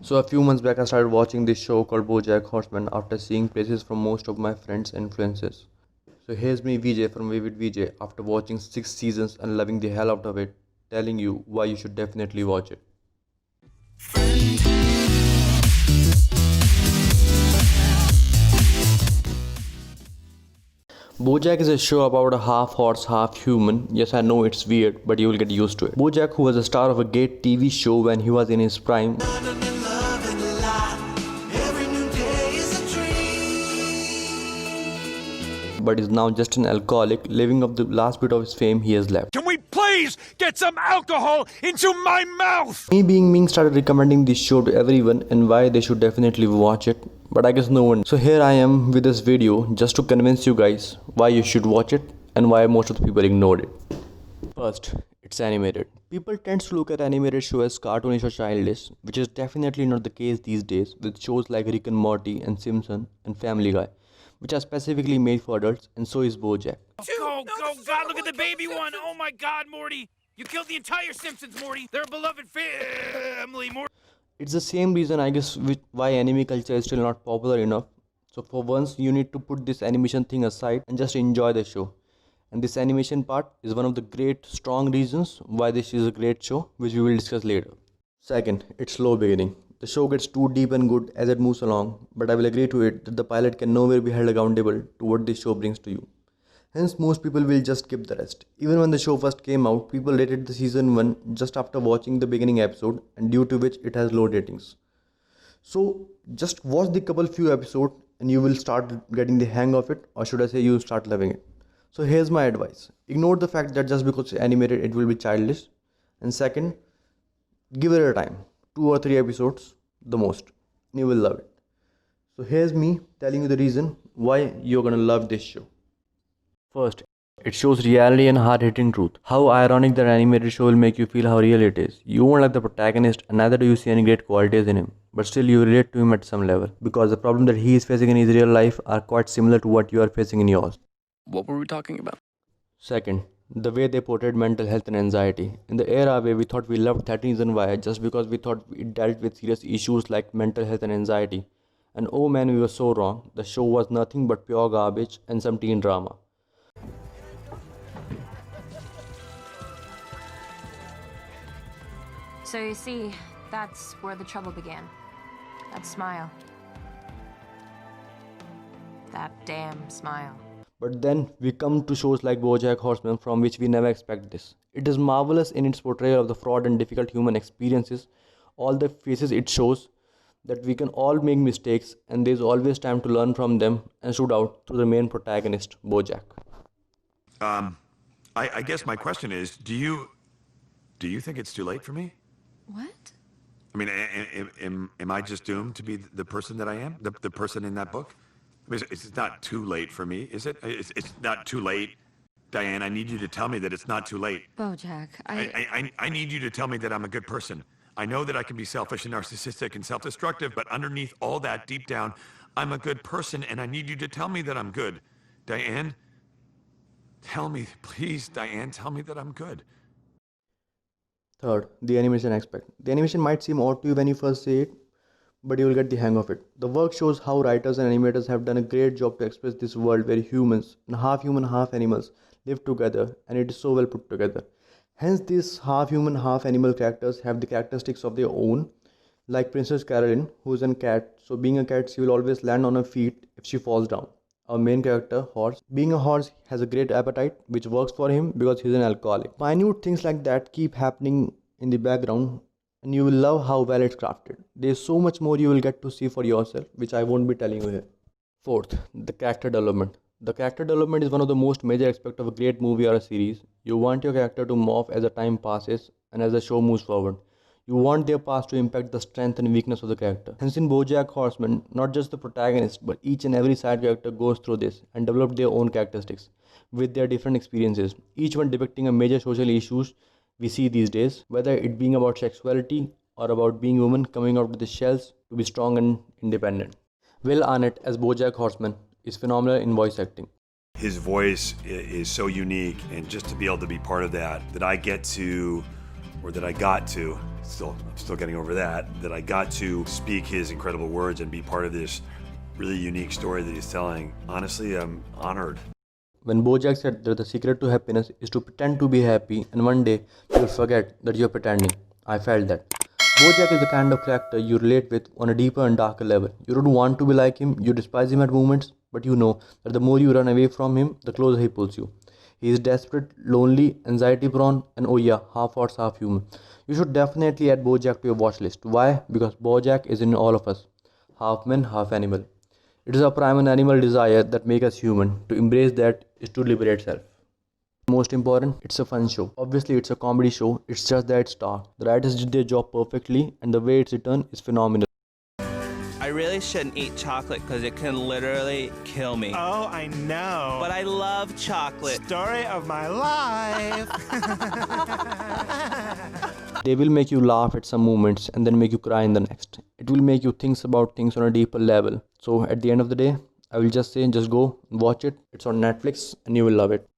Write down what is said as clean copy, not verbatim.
So a few months back, I started watching this show called BoJack Horseman after seeing praises from most of my friends and influencers. So here's me, VJ from Vivid VJ, after watching 6 seasons and loving the hell out of it, telling you why you should definitely watch it. BoJack is a show about a half horse, half human. Yes, I know it's weird, but you will get used to it. BoJack, who was a star of a great TV show when he was in his prime, but is now just an alcoholic, living off the last bit of his fame he has left. Can we please get some alcohol into my mouth? Me being Ming started recommending this show to everyone and why they should definitely watch it, but I guess no one. So here I am with this video just to convince you guys why you should watch it and why most of the people ignored it. First, it's animated. People tend to look at animated shows as cartoonish or childish, which is definitely not the case these days with shows like Rick and Morty and Simpson and Family Guy, which are specifically made for adults, and so is BoJack. Go, God, look at the baby one. Oh my God, Morty. You killed the entire Simpsons, Morty. They're a beloved family, Morty. It's the same reason, I guess, why anime culture is still not popular enough. So for once, you need to put this animation thing aside and just enjoy the show. And this animation part is one of the great, strong reasons why this is a great show, which we will discuss later. Second, it's slow beginning. The show gets too deep and good as it moves along, but I will agree to it that the pilot can nowhere be held accountable to what this show brings to you. Hence, most people will just skip the rest. Even when the show first came out, people rated the season 1 just after watching the beginning episode, and due to which it has low ratings. So, just watch the few episodes and you will start getting the hang of it, or should I say, you will start loving it. So, here's my advice: ignore the fact that just because it's animated, it will be childish. And second, give it a time, 2 or 3 episodes the most, and you will love it. So here's me telling you the reason why you're gonna love this show. First, it shows reality and hard-hitting truth. How ironic that animated show will make you feel how real it is. You won't like the protagonist, and neither do you see any great qualities in him, but still you relate to him at some level, because the problem that he is facing in his real life are quite similar to what you are facing in yours. What were we talking about? Second, the way they portrayed mental health and anxiety. In the era where we thought we loved 13 Reasons Why just because we thought it dealt with serious issues like mental health and anxiety. And oh man, we were so wrong. The show was nothing but pure garbage and some teen drama. So you see, that's where the trouble began. That smile. That damn smile. But then we come to shows like BoJack Horseman, from which we never expect this. It is marvelous in its portrayal of the fraud and difficult human experiences. All the faces it shows that we can all make mistakes, and there is always time to learn from them and shoot out to the main protagonist, BoJack. I guess my question is, do you think it's too late for me? What? I mean, am I just doomed to be the person that I am? The person in that book? I mean, it's not too late for me, is it? It's not too late. Diane, I need you to tell me that it's not too late. BoJack, I need you to tell me that I'm a good person. I know that I can be selfish and narcissistic and self-destructive, but underneath all that, deep down, I'm a good person, and I need you to tell me that I'm good. Diane, tell me, please, Diane, tell me that I'm good. Third, the animation aspect. The animation might seem odd to you when you first see it, but you will get the hang of it. The work shows how writers and animators have done a great job to express this world where humans and half human, half animals live together, and it is so well put together. Hence, these half human, half animal characters have the characteristics of their own, like Princess Caroline, who is a cat. So, being a cat, she will always land on her feet if she falls down. Our main character, Horse, being a horse, has a great appetite, which works for him because he's an alcoholic. Minute things like that keep happening in the background, and you will love how well it's crafted. There's so much more you will get to see for yourself, which I won't be telling you here. Fourth, the character development. The character development is one of the most major aspects of a great movie or a series. You want your character to morph as the time passes and as the show moves forward. You want their past to impact the strength and weakness of the character. Hence in BoJack Horseman, not just the protagonist, but each and every side character goes through this and develop their own characteristics with their different experiences, each one depicting a major social issues we see these days, whether it being about sexuality or about being women coming out of the shells to be strong and independent. Will Arnett as BoJack Horseman is phenomenal in voice acting. His voice is so unique, and just to be able to be part of that I get to, or that I got to I'm still getting over that I got to speak his incredible words and be part of this really unique story that he's telling. Honestly, I'm honored. When Bojack said that the secret to happiness is to pretend to be happy and one day you'll forget that you're pretending, I felt that. Bojack is the kind of character you relate with on a deeper and darker level. You don't want to be like him, you despise him at moments, but you know that the more you run away from him, the closer he pulls you. He is desperate, lonely, anxiety-prone, and oh yeah, half horse, half human. You should definitely add Bojack to your watch list. Why? Because Bojack is in all of us. Half man, half animal. It is our primal animal desire that makes us human. To embrace that is to liberate self. Most important, it's a fun show. Obviously, it's a comedy show. It's just that it's dark. The writers did their job perfectly, and the way it's written is phenomenal. I really shouldn't eat chocolate because it can literally kill me. Oh, I know. But I love chocolate. Story of my life. They will make you laugh at some moments and then make you cry in the next. It will make you think about things on a deeper level. So at the end of the day, I will just say, just go watch it. It's on Netflix and you will love it.